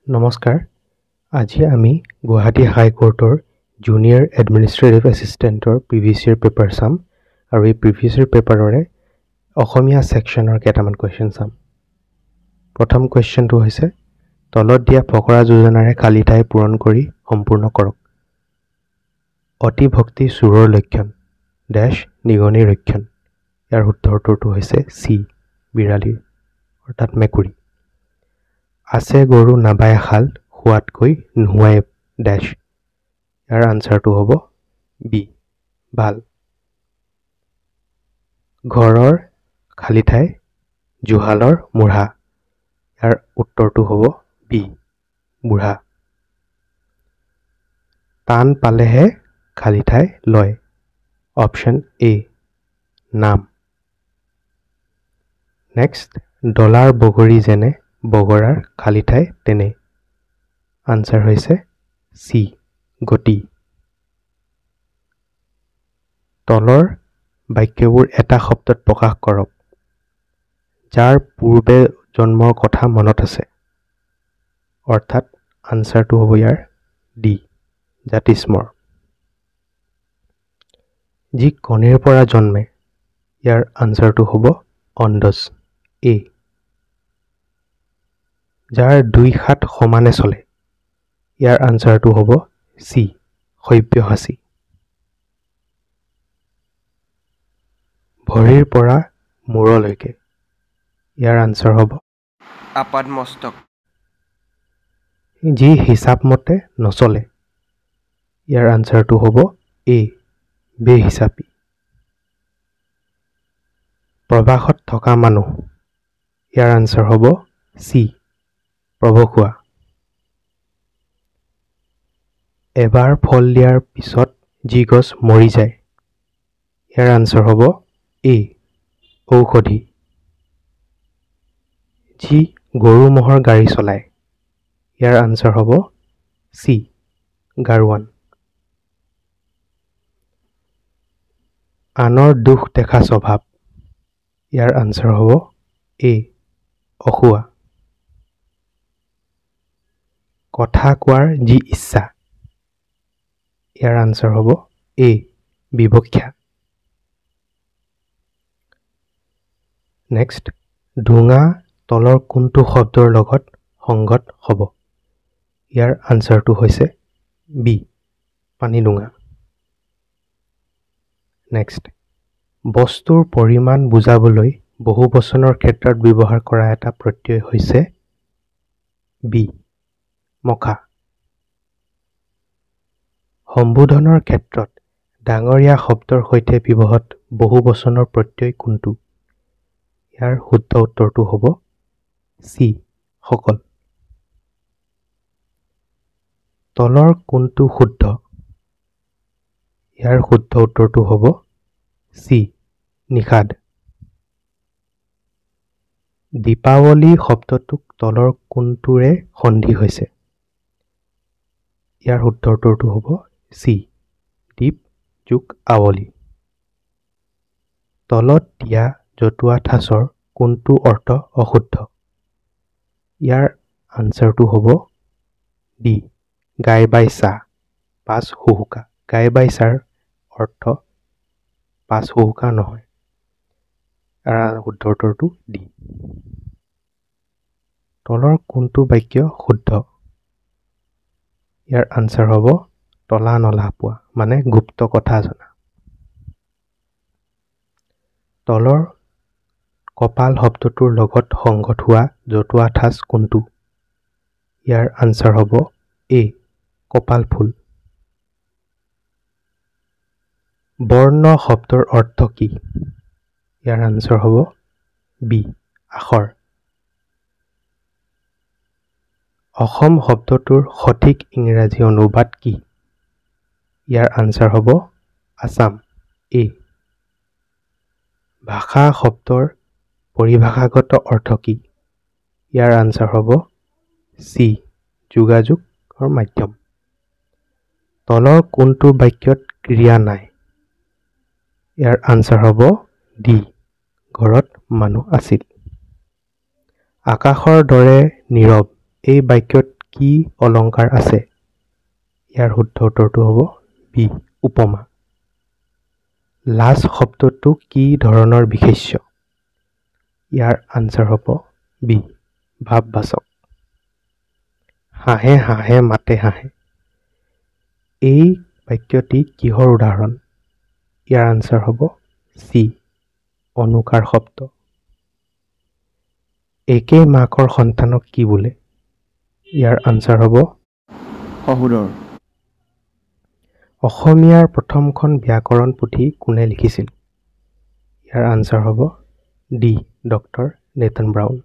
নমস্কাৰ আজি আমি গুৱাহাটী হাই কোৰ্টৰ জুনিয়ৰ এডমিনিষ্ট্ৰেটিভ এছিষ্টেণ্টৰ প্ৰিভিয়াছ ইয়েৰ পেপাৰ চাম আৰু এই প্ৰিভিয়াছ ইয়েৰ পেপাৰৰে অসমীয়া সেকশনৰ কেইটামান কোৱেশ্চন চাম প্ৰথম কোৱেশ্চনটো হৈছে তলত দিয়া ফকৰা যোজনাৰে খালী ঠাই পূৰণ কৰি সম্পূৰ্ণ কৰক অতি ভক্তি চুৰৰ লক্ষণ ডেশ নিগনি ৰক্ষণ ইয়াৰ উত্তৰটো হৈছে সি বিড়ালী অৰ্থাৎ মেকুৰী আছে গৰু নাবায় খাল খোৱাতকৈ নোহোৱাই ডেশ ইয়াৰ আনসাৰটো হ'ব বি ভাল ঘৰৰ খালী ঠাই জুহালৰ মুঢ়া ইয়াৰ উত্তৰটো হ'ব বি বুঢ়া টান পালেহে খালী ঠাই লয় অপশ্যন এ নাম নেক্সট ডলাৰ বগৰী যেনে বগৰাৰ খালী ঠাই তেনে আনসাৰ হৈছে সি গতি তলৰ বাক্যবোৰ এটা শব্দত প্ৰকাশ কৰক যাৰ পূৰ্বে জন্মৰ কথা মনত আছে অৰ্থাৎ আনসাৰটো হ'ব ইয়াৰ ডি জাতিস্মৰ যি কণীৰ পৰা জন্মে ইয়াৰ আনসাৰটো হ'ব অণ্ডজ এ যাৰ দুই হাত সমানে চলে ইয়াৰ আনসাৰটো হ'ব সি সভ্যসাচী ভৰিৰ পৰা মূৰলৈকে ইয়াৰ আনসাৰ হ'ব আপাদমস্তক যি হিচাপ মতে নচলে ইয়াৰ আনসাৰটো হ'ব এ বেহিচাপী প্ৰবাসত থকা মানুহ ইয়াৰ আনসাৰ হ'ব সি প্ৰভখুৱা এবাৰ ফল দিয়াৰ পিছত যি গছ মৰি যায় ইয়াৰ আনসাৰ হ'ব এ ঔষধি যি গৰু ম'হৰ গাড়ী চলায় ইয়াৰ আনসাৰ হ'ব সি গাৰৱান আনৰ দুখ দেখা স্বভাৱ ইয়াৰ আনসাৰ হ'ব এ অসুৱা কথা কোৱাৰ যি ইচ্ছা ইয়াৰ আনসাৰ হ'ব এ বিবক্ষা নেক্সট ডুঙা তলৰ কোনটো শব্দৰ লগত সংগত হ'ব ইয়াৰ আনসাৰটো হৈছে বি পানী ডুঙা নেক্সট বস্তুৰ পৰিমাণ বুজাবলৈ বহুবচনৰ ক্ষেত্ৰত ব্যৱহাৰ কৰা এটা প্ৰত্যয় হৈছে বি মখা সম্বোধনৰ ক্ষেত্ৰত ডাঙৰীয়া শব্দৰ সৈতে ব্যৱহৃত বহুবচনৰ প্ৰত্যয় কোনটো ইয়াৰ শুদ্ধ উত্তৰটো হ'ব চি সকল তলৰ কোনটো শুদ্ধ ইয়াৰ শুদ্ধ উত্তৰটো হ'ব চি নিষাদ দীপাৱলী শব্দটোক তলৰ কোনটোৰে সন্ধি হৈছে ইয়াৰ উত্তৰটো হ'ব চি দীপ যোগ আৱলী তলত দিয়া জতুৱা ঠাঁচৰ কোনটো অৰ্থ অশুদ্ধ ইয়াৰ আনসাৰটো হ'ব ডি গাই বাই চা পাঁচ হুহুকা গাই বাই চাৰ অৰ্থ পাঁচ হুহুকা নহয় ইয়াৰ শুদ্ধ উত্তৰটো ডি তলৰ কোনটো বাক্য শুদ্ধ ইয়াৰ আনসাৰ হ'ব তলা নলা পোৱা মানে গুপ্ত কথা জনা তলৰ কপাল শব্দটোৰ লগত সংগত হোৱা জতুৱা ঠাঁচ কোনটো ইয়াৰ আনসাৰ হ'ব এ কপাল ফুল বৰ্ণ শব্দৰ অৰ্থ কি ইয়াৰ আনসাৰ হ'ব বি আখৰ অসম শব্দটোৰ সঠিক ইংৰাজী অনুবাদ কি ইয়াৰ আনসাৰ হ'ব আসাম এ ভাষা শব্দৰ পৰিভাষাগত অৰ্থ কি ইয়াৰ আনসাৰ হ'ব চি যোগাযোগৰ মাধ্যম তলৰ কোনটো বাক্যত ক্ৰিয়া নাই ইয়াৰ আনসাৰ হ'ব ডি ঘৰত মানুহ আছিল আকাশৰ দৰে নীৰৱ এই বাক্যত কি অলংকাৰ আছে? ইয়াৰ শুদ্ধ উত্তৰটো হ'ব বি উপমা। লাজ শব্দটো কি ধৰণৰ বিশেষ্য? ইয়াৰ আনসাৰ হ'ব বি ভাৱবাচক। হাঁহে হাঁহে মাতে হাঁহে, এই বাক্যটি কিহৰ উদাহৰণ? ইয়াৰ আনসাৰ হ'ব চি অনুকাৰ শব্দ। একে মাকৰ সন্তানক কি বোলে? ইয়াৰ আনসাৰ হ'ব শহুৰৰ। অসমীয়াৰ প্ৰথমখন ব্যাকৰণ পুথি কোনে লিখিছিল? ইয়াৰ আনসাৰ হ'ব ডি ডক্টৰ নেতন ব্ৰাউন।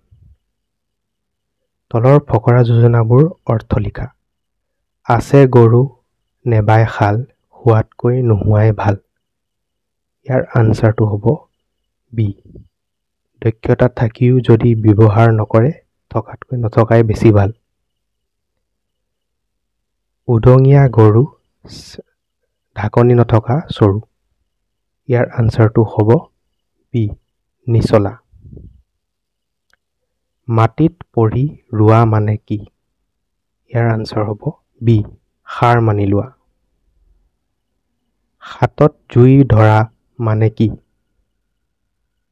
তলৰ ফকৰা যোজনাবোৰ অৰ্থ লিখা। আছে গৰু নেবাই শাল, হোৱাতকৈ নোহোৱাই ভাল। ইয়াৰ আনসাৰটো হ'ব বি দক্ষতা থাকিও যদি ব্যৱহাৰ নকৰে থকাতকৈ নথকাই বেছি ভাল। উদঙীয়া গৰু ঢাকনি নথকা চৰু। ইয়াৰ আনসাৰটো হ'ব বি নিচলা। মাটিত পৰি ৰোৱা মানে কি? ইয়াৰ আনসাৰ হ'ব বি সাৰ মানি লোৱা। হাতত জুই ধৰা মানে কি?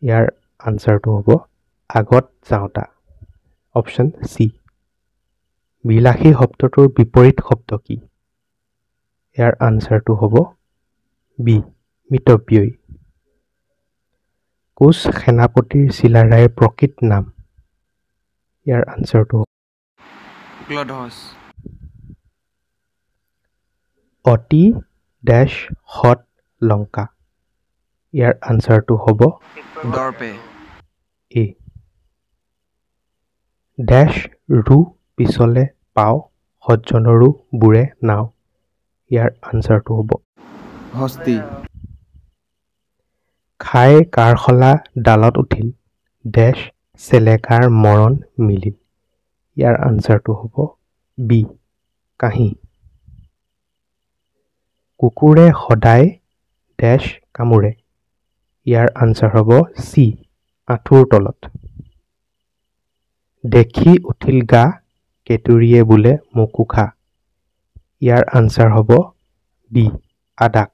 ইয়াৰ আনসাৰটো হ'ব আগত যাওঁতা। Option C. বিলাসী শব্দটোৰ বিপৰীত শব্দ কি? ইয়াৰ আনসাৰটো হ'ব বি মিতব্যয়ী। কোচ সেনাপতিৰ চিলাৰায়ৰ প্ৰকৃত নাম? ইয়াৰ আনসাৰটো ক্লধছ। অতি ডেশ সৎ লংকা। ইয়াৰ আনসাৰটো হ'ব দৰ্পে। এ। ডেশ ৰু পিছলে পাও, সজ্জনৰো বুৰে নাও। ইয়াৰ আনসাৰটো হ'ব হস্তি। খাই কাৰশলা ডালত উঠিল, ডেশ চেলেকাৰ মৰণ মিলিল। ইয়াৰ আনসাৰটো হ'ব বি কাহি। কুকুৰে সদায় ডেশ কামোৰে। ইয়াৰ আনসাৰ হ'ব চি আঁঠুৰ তলত। দেখি উঠিল গা কেতুৰিয়ে বোলে মোকো খা। ইয়াৰ আনসাৰ হ'ব বি আদাক।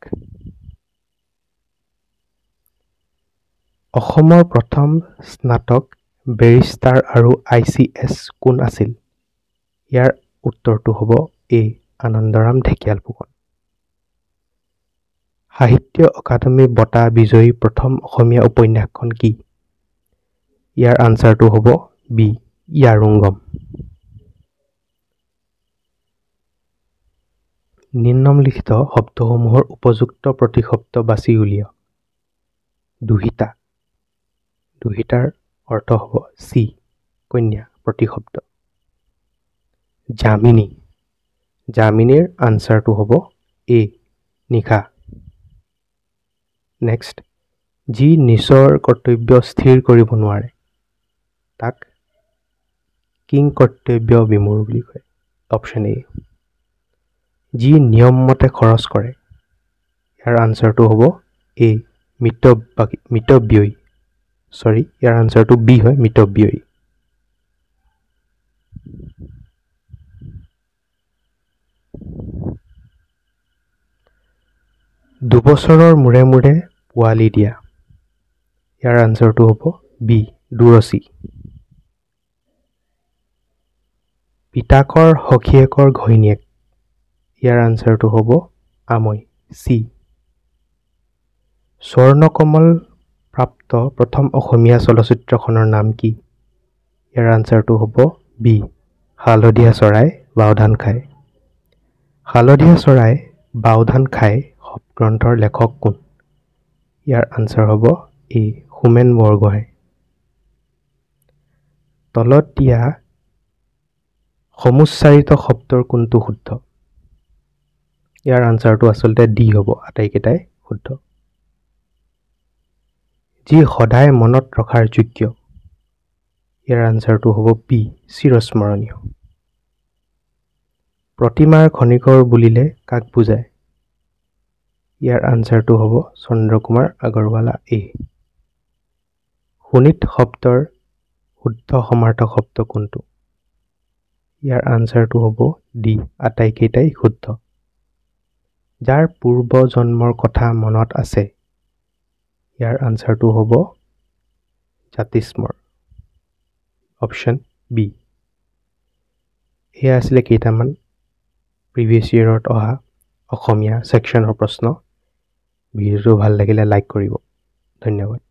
অসমৰ প্ৰথম স্নাতক বেৰিষ্টাৰ আৰু ICS কোন আছিল? ইয়াৰ উত্তৰটো হ'ব এ আনন্দৰাম ঢেকিয়াল ফুকন। সাহিত্য অকাডেমি বঁটা বিজয়ী প্ৰথম অসমীয়া উপন্যাসখন কি? ইয়াৰ আনসাৰটো হ'ব বি ইয়াৰুঙ্গম। নিম্নলিখিত শব্দসমূহৰ উপযুক্ত প্ৰতিশব্দ বাছি উলিয়াওক। দুহিতা। দুহিতাৰ অৰ্থ হ'ব চি কন্যা প্ৰতিশব্দ। যামিনী। যামিনীৰ আনসাৰটো হ'ব এ নিশা। নেক্সট, যি নিজৰ কৰ্তব্য স্থিৰ কৰিব নোৱাৰে তাক কিং কৰ্তব্য বিমূঢ় বুলি কয়। Option A. যি নিয়ম মতে খৰচ কৰে, ইয়াৰ আনসাৰটো হ'ব এ মিতব্যয়ী। সৰি, ইয়াৰ আনসাৰটো বি হয় মিতব্যয়ী। দুবছৰৰ মূৰে মূৰে পোৱালি দিয়া। ইয়াৰ আনসাৰটো হ'ব বি দুৰচি। পিতাকৰ সখীয়েকৰ ঘৈণীয়েক। ইয়াৰ আনসাৰটো হ'ব আমৈ চি। স্বৰ্ণকমল প্ৰাপ্ত প্ৰথম অসমীয়া চলচ্চিত্ৰখনৰ নাম কি? ইয়াৰ আনসাৰটো হ'ব বি হালধীয়া চৰাই বাওধান খায়। হালধীয়া চৰাই বাওধান খায় গ্ৰন্থৰ লেখক কোন? ইয়াৰ আনসাৰ হ'ব এ হোমেন বৰগোহাঁই। তলত দিয়া সমুচ্চাৰিত শব্দৰ কোনটো শুদ্ধ? ইয়াৰ আনসাৰটো আচলতে ডি হ'ব, আটাইকেইটাই শুদ্ধ। যি সদায় মনত ৰখাৰ যোগ্য। ইয়াৰ আনসাৰটো হ'ব বি চিৰস্মৰণীয়। প্ৰতিমাৰ খনিকৰ বুলিলে কাক বুজায়? ইয়াৰ আনসাৰটো হ'ব চন্দ্ৰকুমাৰ আগৰৱালা এ। শোণিত শব্দৰ শুদ্ধ সমাৰ্থক শব্দ কোনটো? ইয়াৰ আনসাৰটো হ'ব ডি আটাইকেইটাই শুদ্ধ যাৰ পূৰ্ব জন্মৰ কথা মনত আছে ইয়াৰ আনসাৰটো হ'ব জাতিস্মৰ অপশন বি এয়া আছিলে কেইটামান প্ৰিভিয়াছ ইয়েৰত অহা অসমীয়া সেকশনৰ প্ৰশ্ন ভিডিওটো ভাল লাগিলে লাইক কৰিব ধন্যবাদ